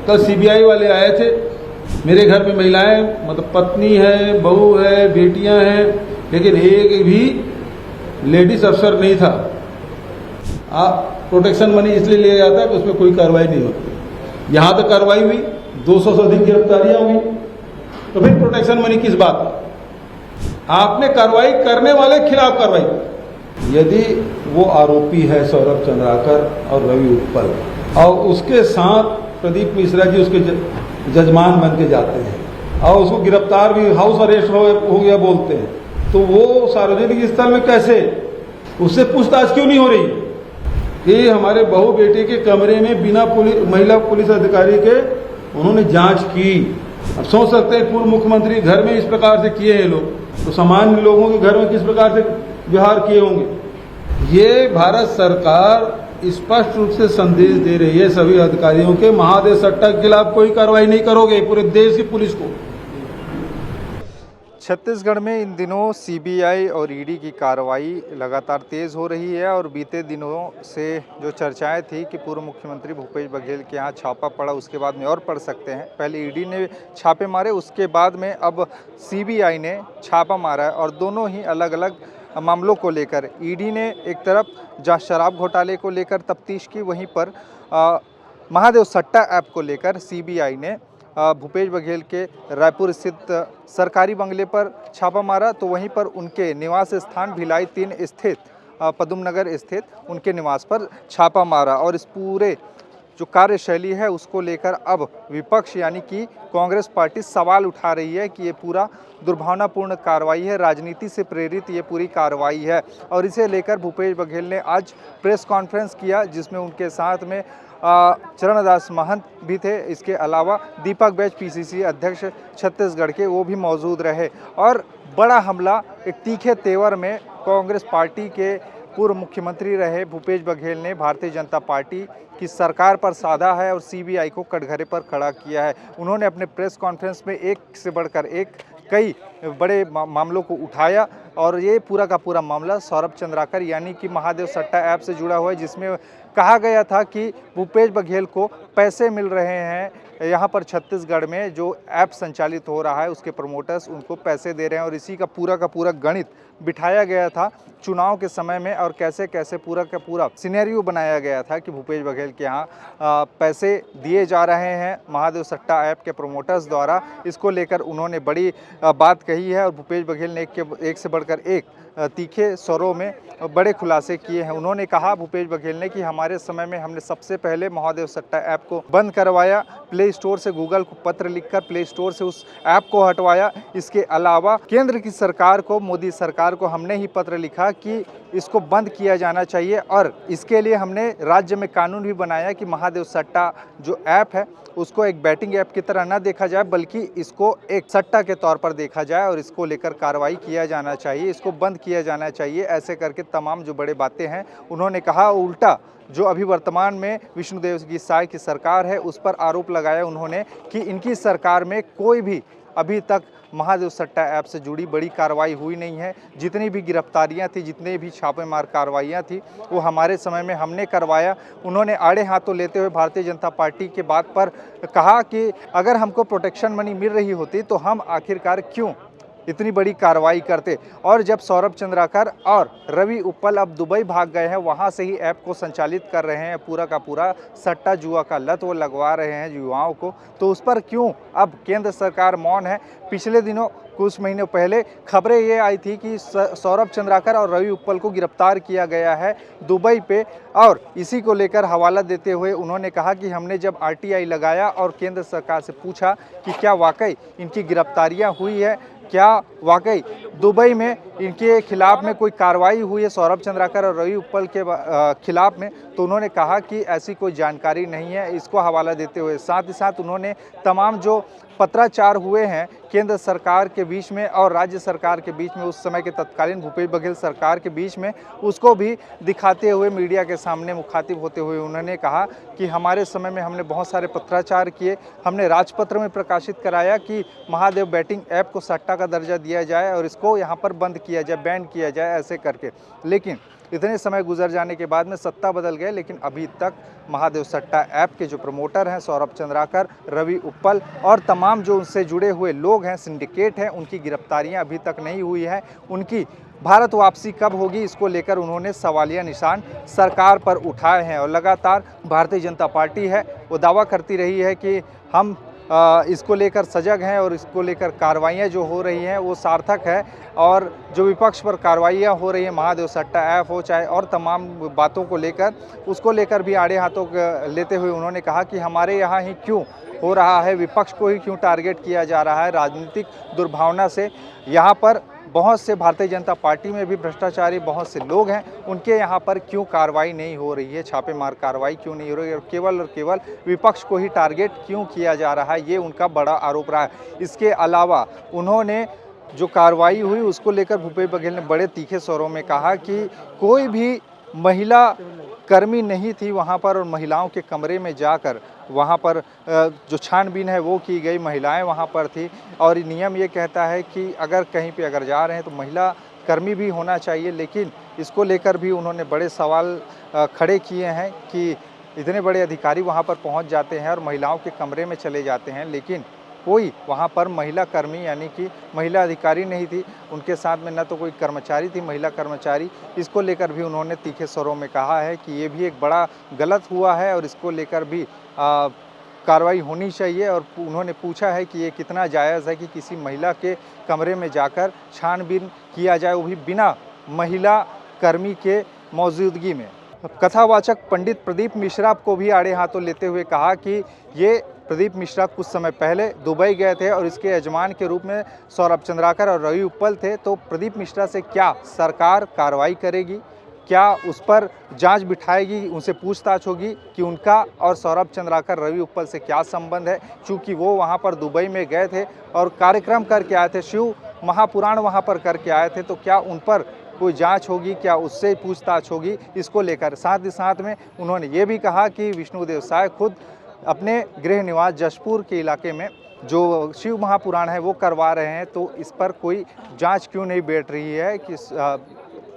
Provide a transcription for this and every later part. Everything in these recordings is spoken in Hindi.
कल सीबीआई वाले आए थे, मेरे घर में महिलाएं मतलब पत्नी है, बहू है, बेटियां हैं, लेकिन एक भी लेडीज अफसर नहीं था। प्रोटेक्शन मनी इसलिए लिया जाता है कि उसमें कोई कार्रवाई नहीं होती। यहां तक कार्रवाई हुई, 200 से अधिक गिरफ्तारियां हुई, तो फिर प्रोटेक्शन मनी किस बात का? आपने कार्रवाई करने वाले के खिलाफ कार्रवाई की। यदि वो आरोपी है सौरभ चंद्राकर और रवि उत्पल, और उसके साथ प्रदीप मिश्रा जी उसके जजमान बन के जाते हैं और उसको गिरफ्तार भी, हाउस अरेस्ट हो गया बोलते हैं, तो वो सार्वजनिक स्थल में कैसे, उससे पूछताछ क्यों नहीं हो रही? ये हमारे बहू बेटे के कमरे में बिना महिला पुलिस अधिकारी के उन्होंने जांच की। अब सोच सकते हैं पूर्व मुख्यमंत्री घर में इस प्रकार से किए हैं लोग, तो सामान्य लोगों के घर में किस प्रकार से व्यवहार किए होंगे। ये भारत सरकार स्पष्ट रूप से संदेश दे रही है सभी अधिकारियों के, महादेव सट्टा के खिलाफ कोई कार्रवाई नहीं करोगे पूरे देश की पुलिस को। छत्तीसगढ़ में इन दिनों सीबीआई और ईडी की कार्रवाई लगातार तेज़ हो रही है और बीते दिनों से जो चर्चाएं थी कि पूर्व मुख्यमंत्री भूपेश बघेल के यहाँ छापा पड़ा, उसके बाद में और पड़ सकते हैं। पहले ईडी ने छापे मारे, उसके बाद में अब सीबीआई ने छापा मारा है और दोनों ही अलग अलग मामलों को लेकर। ईडी ने एक तरफ जहाँ शराब घोटाले को लेकर तफ्तीश की, वहीं पर महादेव सट्टा ऐप को लेकर सीबीआई ने भूपेश बघेल के रायपुर स्थित सरकारी बंगले पर छापा मारा, तो वहीं पर उनके निवास स्थान भिलाई 3 स्थित पदम नगर स्थित उनके निवास पर छापा मारा। और इस पूरे जो कार्यशैली है उसको लेकर अब विपक्ष यानी कि कांग्रेस पार्टी सवाल उठा रही है कि ये पूरा दुर्भावनापूर्ण कार्रवाई है, राजनीति से प्रेरित ये पूरी कार्रवाई है। और इसे लेकर भूपेश बघेल ने आज प्रेस कॉन्फ्रेंस किया, जिसमें उनके साथ में चरणदास महंत भी थे। इसके अलावा दीपक बैज पीसीसी अध्यक्ष छत्तीसगढ़ के, वो भी मौजूद रहे। और बड़ा हमला एक तीखे तेवर में कांग्रेस पार्टी के पूर्व मुख्यमंत्री रहे भूपेश बघेल ने भारतीय जनता पार्टी की सरकार पर साधा है और सीबीआई को कटघरे पर खड़ा किया है। उन्होंने अपने प्रेस कॉन्फ्रेंस में एक से बढ़कर एक कई बड़े मामलों को उठाया और ये पूरा का पूरा मामला सौरभ चंद्राकर यानी कि महादेव सट्टा ऐप से जुड़ा हुआ है, जिसमें कहा गया था कि भूपेश बघेल को पैसे मिल रहे हैं। यहाँ पर छत्तीसगढ़ में जो ऐप संचालित हो रहा है उसके प्रमोटर्स उनको पैसे दे रहे हैं और इसी का पूरा गणित बिठाया गया था चुनाव के समय में और कैसे कैसे पूरा का पूरा सिनेरियो बनाया गया था कि भूपेश बघेल के यहाँ पैसे दिए जा रहे हैं महादेव सट्टा ऐप के प्रमोटर्स द्वारा। इसको लेकर उन्होंने बड़ी बात कही है और भूपेश बघेल ने एक से बढ़कर एक तीखे स्वरों में बड़े खुलासे किए हैं। उन्होंने कहा भूपेश बघेल ने कि हमारे समय में हमने सबसे पहले महादेव सट्टा ऐप को बंद करवाया, प्ले स्टोर से गूगल को पत्र लिखकर प्ले स्टोर से उस ऐप को हटवाया। इसके अलावा केंद्र की सरकार को, मोदी सरकार को हमने ही पत्र लिखा कि इसको बंद किया जाना चाहिए और इसके लिए हमने राज्य में कानून भी बनाया कि महादेव सट्टा जो ऐप है उसको एक बैटिंग ऐप की तरह न देखा जाए बल्कि इसको एक सट्टा के तौर पर देखा जाए और इसको लेकर कार्रवाई किया जाना चाहिए, इसको बंद किया जाना चाहिए। ऐसे करके तमाम जो बड़े बातें हैं उन्होंने कहा। उल्टा जो अभी वर्तमान में विष्णुदेव की साय की सरकार है उस पर आरोप लगाया उन्होंने कि इनकी सरकार में कोई भी अभी तक महादेव सट्टा ऐप से जुड़ी बड़ी कार्रवाई हुई नहीं है। जितनी भी गिरफ्तारियां थी, जितने भी छापेमार कार्रवाइयां थी वो हमारे समय में हमने करवाया। उन्होंने आड़े हाथों लेते हुए भारतीय जनता पार्टी के बात पर कहा कि अगर हमको प्रोटेक्शन मनी मिल रही होती तो हम आखिरकार क्यों इतनी बड़ी कार्रवाई करते। और जब सौरभ चंद्राकर और रवि उत्पल अब दुबई भाग गए हैं, वहां से ही ऐप को संचालित कर रहे हैं, पूरा का पूरा सट्टा जुआ का लत वो लगवा रहे हैं युवाओं को, तो उस पर क्यों अब केंद्र सरकार मौन है। पिछले दिनों कुछ महीनों पहले खबरें ये आई थी कि सौरभ चंद्राकर और रवि उत्पल को गिरफ्तार किया गया है दुबई पे और इसी को लेकर हवाला देते हुए उन्होंने कहा कि हमने जब आरटीआई लगाया और केंद्र सरकार से पूछा कि क्या वाकई इनकी गिरफ्तारियां हुई है, क्या वाकई दुबई में इनके खिलाफ में कोई कार्रवाई हुई है सौरभ चंद्राकर और रवि उत्पल के खिलाफ में, तो उन्होंने कहा कि ऐसी कोई जानकारी नहीं है। इसको हवाला देते हुए साथ ही साथ उन्होंने तमाम जो पत्राचार हुए हैं केंद्र सरकार के बीच में और राज्य सरकार के बीच में, उस समय के तत्कालीन भूपेश बघेल सरकार के बीच में, उसको भी दिखाते हुए मीडिया के सामने मुखातिब होते हुए उन्होंने कहा कि हमारे समय में हमने बहुत सारे पत्राचार किए, हमने राजपत्र में प्रकाशित कराया कि महादेव बैटिंग ऐप को सट्टा का दर्जा दिया जाए और इसको यहाँ पर बंद किया जाए, बैन किया जाए ऐसे करके। लेकिन इतने समय गुजर जाने के बाद में सत्ता बदल गए, लेकिन अभी तक महादेव सट्टा ऐप के जो प्रमोटर हैं सौरभ चंद्राकर, रवि उप्पल और तमाम जो उनसे जुड़े हुए लोग हैं, सिंडिकेट हैं, उनकी गिरफ्तारियां अभी तक नहीं हुई है। उनकी भारत वापसी कब होगी, इसको लेकर उन्होंने सवालिया निशान सरकार पर उठाए हैं। और लगातार भारतीय जनता पार्टी है वो दावा करती रही है कि हम इसको लेकर सजग हैं और इसको लेकर कार्रवाइयाँ जो हो रही हैं वो सार्थक है। और जो विपक्ष पर कार्रवाइयाँ हो रही हैं, महादेव सट्टा ऐप हो चाहे और तमाम बातों को लेकर, उसको लेकर भी आड़े हाथों लेते हुए उन्होंने कहा कि हमारे यहाँ ही क्यों हो रहा है, विपक्ष को ही क्यों टारगेट किया जा रहा है राजनीतिक दुर्भावना से। यहाँ पर बहुत से भारतीय जनता पार्टी में भी भ्रष्टाचारी बहुत से लोग हैं, उनके यहाँ पर क्यों कार्रवाई नहीं हो रही है, छापेमार कार्रवाई क्यों नहीं हो रही है, और केवल विपक्ष को ही टारगेट क्यों किया जा रहा है, ये उनका बड़ा आरोप रहा है। इसके अलावा उन्होंने जो कार्रवाई हुई उसको लेकर भूपेश बघेल ने बड़े तीखे स्वरों में कहा कि कोई भी महिला कर्मी नहीं थी वहाँ पर, और महिलाओं के कमरे में जाकर वहाँ पर जो छानबीन है वो की गई, महिलाएं वहाँ पर थी। और नियम ये कहता है कि अगर कहीं पे अगर जा रहे हैं तो महिला कर्मी भी होना चाहिए, लेकिन इसको लेकर भी उन्होंने बड़े सवाल खड़े किए हैं कि इतने बड़े अधिकारी वहाँ पर पहुँच जाते हैं और महिलाओं के कमरे में चले जाते हैं, लेकिन कोई वहाँ पर महिला कर्मी यानी कि महिला अधिकारी नहीं थी, उनके साथ में न तो कोई कर्मचारी थी महिला कर्मचारी। इसको लेकर भी उन्होंने तीखे स्वरों में कहा है कि ये भी एक बड़ा गलत हुआ है और इसको लेकर भी कार्रवाई होनी चाहिए। और उन्होंने पूछा है कि ये कितना जायज़ है कि किसी महिला के कमरे में जाकर छानबीन किया जाए, वो भी बिना महिला कर्मी के मौजूदगी में। कथावाचक पंडित प्रदीप मिश्रा को भी आड़े हाथों लेते हुए कहा कि ये प्रदीप मिश्रा कुछ समय पहले दुबई गए थे और इसके यजमान के रूप में सौरभ चंद्राकर और रवि उप्पल थे। तो प्रदीप मिश्रा से क्या सरकार कार्रवाई करेगी, क्या उस पर जांच बिठाएगी, उनसे पूछताछ होगी कि उनका और सौरभ चंद्राकर रवि उप्पल से क्या संबंध है, क्योंकि वो वहाँ पर दुबई में गए थे और कार्यक्रम करके आए थे, शिव महापुराण वहाँ पर करके आए थे। तो क्या उन पर कोई जांच होगी, क्या उससे पूछताछ होगी, इसको लेकर साथ ही साथ में उन्होंने ये भी कहा कि विष्णुदेव साय खुद अपने गृह निवास जशपुर के इलाके में जो शिव महापुराण है वो करवा रहे हैं, तो इस पर कोई जांच क्यों नहीं बैठ रही है कि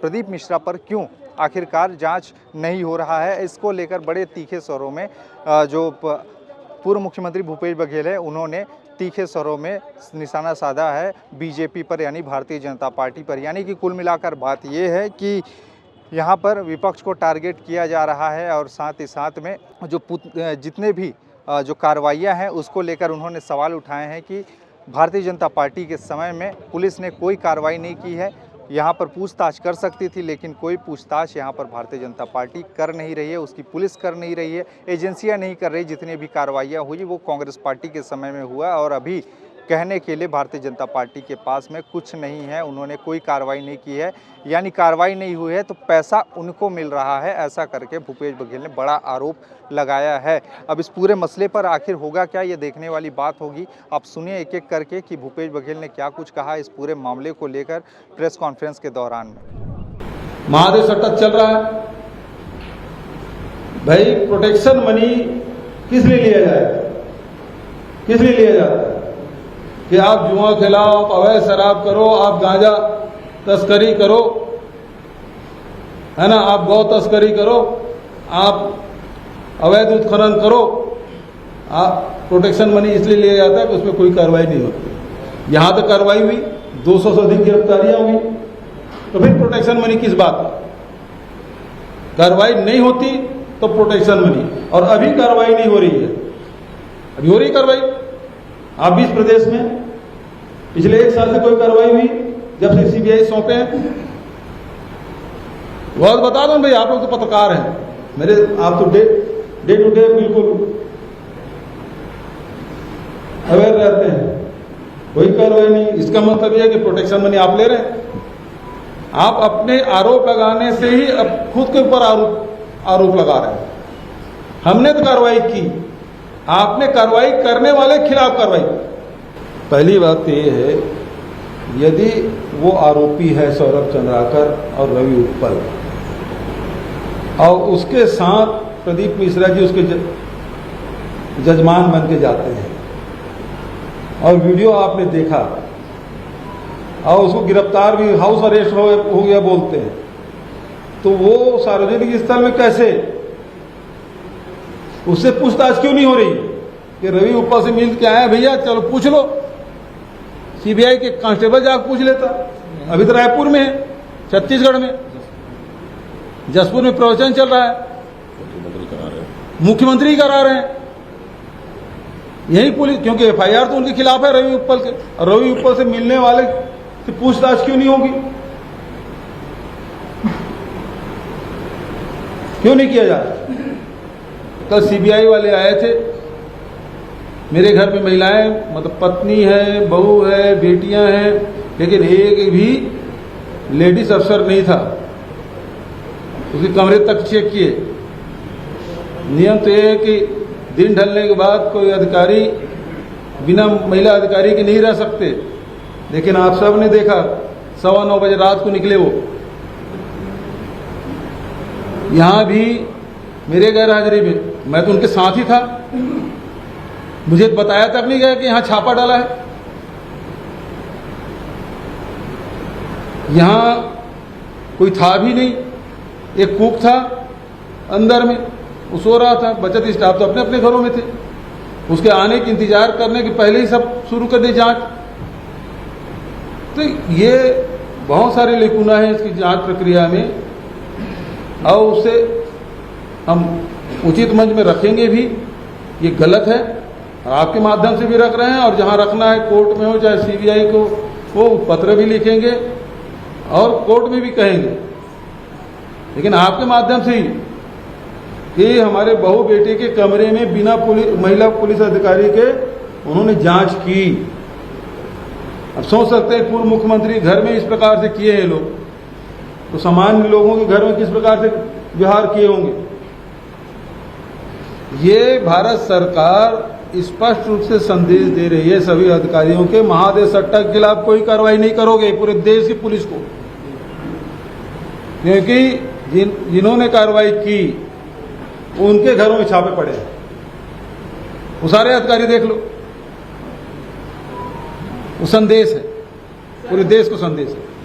प्रदीप मिश्रा पर क्यों आखिरकार जांच नहीं हो रहा है। इसको लेकर बड़े तीखे स्वरों में जो पूर्व मुख्यमंत्री भूपेश बघेल है उन्होंने तीखे स्वरों में निशाना साधा है बीजेपी पर यानी भारतीय जनता पार्टी पर। यानी कि कुल मिलाकर बात ये है कि यहाँ पर विपक्ष को टारगेट किया जा रहा है और साथ ही साथ में जो जितने भी जो कार्रवाइयाँ हैं उसको लेकर उन्होंने सवाल उठाए हैं कि भारतीय जनता पार्टी के समय में पुलिस ने कोई कार्रवाई नहीं की है। यहाँ पर पूछताछ कर सकती थी, लेकिन कोई पूछताछ यहाँ पर भारतीय जनता पार्टी कर नहीं रही है, उसकी पुलिस कर नहीं रही है, एजेंसियाँ नहीं कर रही। जितनी भी कार्रवाइयाँ हुई वो कांग्रेस पार्टी के समय में हुआ और अभी कहने के लिए भारतीय जनता पार्टी के पास में कुछ नहीं है। उन्होंने कोई कार्रवाई नहीं की है, यानी कार्रवाई नहीं हुई है तो पैसा उनको मिल रहा है, ऐसा करके भूपेश बघेल ने बड़ा आरोप लगाया है। अब इस पूरे मसले पर आखिर होगा क्या, ये देखने वाली बात होगी। आप सुनिए एक एक करके कि भूपेश बघेल ने क्या कुछ कहा इस पूरे मामले को लेकर प्रेस कॉन्फ्रेंस के दौरान में। महादेव सट्टा चल रहा है भाई, प्रोटेक्शन मनी किस लिए लिया जाए, किस लिए लिया जाता है कि आप जुआ खिलाओ, आप अवैध शराब करो, आप गांजा तस्करी करो, है ना, आप गौ तस्करी करो, आप अवैध उत्खनन करो, आप प्रोटेक्शन मनी इसलिए लिया जाता है कि उसमें कोई कार्रवाई नहीं होती। यहां तक कार्रवाई हुई, 200 से अधिक गिरफ्तारियां हुई, तो फिर प्रोटेक्शन मनी किस बात का? कार्रवाई नहीं होती तो प्रोटेक्शन मनी, और अभी कार्रवाई नहीं हो रही है। अभी हो रही कार्रवाई आप 20 प्रदेश में, पिछले 1 साल से कोई कार्रवाई हुई जब से सीबीआई सौंपे हैं? बहुत बता दो भाई, आप लोग तो पत्रकार हैं मेरे, आप तो डे टू डे बिल्कुल अवेयर रहते हैं, कोई कार्रवाई नहीं। इसका मतलब यह है कि प्रोटेक्शन मनी आप ले रहे हैं। आप अपने आरोप लगाने से ही अब खुद के ऊपर आरोप लगा रहे हैं। हमने तो कार्रवाई की, आपने कार्रवाई करने वाले के खिलाफ कार्रवाई। पहली बात तो ये है, यदि वो आरोपी है सौरभ चंद्राकर और रवि उप्पल और उसके साथ प्रदीप मिश्रा जी उसके जजमान बन के जाते हैं और वीडियो आपने देखा और उसको गिरफ्तार भी, हाउस अरेस्ट हो गया बोलते हैं, तो वो सार्वजनिक स्थल में कैसे, उससे पूछताछ क्यों नहीं हो रही कि रवि उपा से मिल के आए भैया, चलो पूछ लो। सीबीआई के कांस्टेबल जाकर पूछ लेता। अभी तो रायपुर में है, छत्तीसगढ़ में, जसपुर में प्रवचन चल रहा है, मुख्यमंत्री करा रहे हैं। यही पुलिस, क्योंकि एफआईआर तो उनके खिलाफ है रवि उप्पल के, और रवि उप्पल से मिलने वाले से पूछताछ क्यों नहीं होगी, क्यों नहीं किया जा रहा। कल सीबीआई वाले आए थे, मेरे घर में महिलाएं, मतलब पत्नी है, बहू है, बेटियां हैं, लेकिन एक भी लेडीज अफसर नहीं था। उसके कमरे तक चेक किए। नियम तो ये है कि दिन ढलने के बाद कोई अधिकारी बिना महिला अधिकारी के नहीं रह सकते, लेकिन आप सब ने देखा 9:15 बजे रात को निकले वो। यहां भी मेरे गैर हाजिरी में, मैं तो उनके साथ ही था, मुझे बताया तक नहीं गया कि यहां छापा डाला है। यहां कोई था भी नहीं, एक कुक था अंदर में, वो सो रहा था। बचत स्टाफ तो अपने अपने घरों में थे। उसके आने की इंतजार करने के पहले ही सब शुरू कर दी जांच। तो ये बहुत सारे लेकुना है इसकी जांच प्रक्रिया में, और उसे हम उचित मंच में रखेंगे भी। ये गलत है, और आपके माध्यम से भी रख रहे हैं, और जहां रखना है कोर्ट में हो चाहे सीबीआई को, वो पत्र भी लिखेंगे और कोर्ट में भी कहेंगे, लेकिन आपके माध्यम से ही कि हमारे बहू बेटे के कमरे में बिना महिला पुलिस अधिकारी के उन्होंने जांच की। अब सोच सकते हैं पूर्व मुख्यमंत्री घर में इस प्रकार से किए हैं लोग, तो सामान्य लोगों के घर में किस प्रकार से व्यवहार किए होंगे। ये भारत सरकार स्पष्ट रूप से संदेश दे रही है सभी अधिकारियों के, महादेव सट्टा के खिलाफ कोई कार्रवाई नहीं करोगे पूरे देश की पुलिस को, क्योंकि जिन्होंने कार्रवाई की उनके घरों में छापे पड़े हैं। वो सारे अधिकारी देख लो, वो संदेश है, पूरे देश को संदेश है।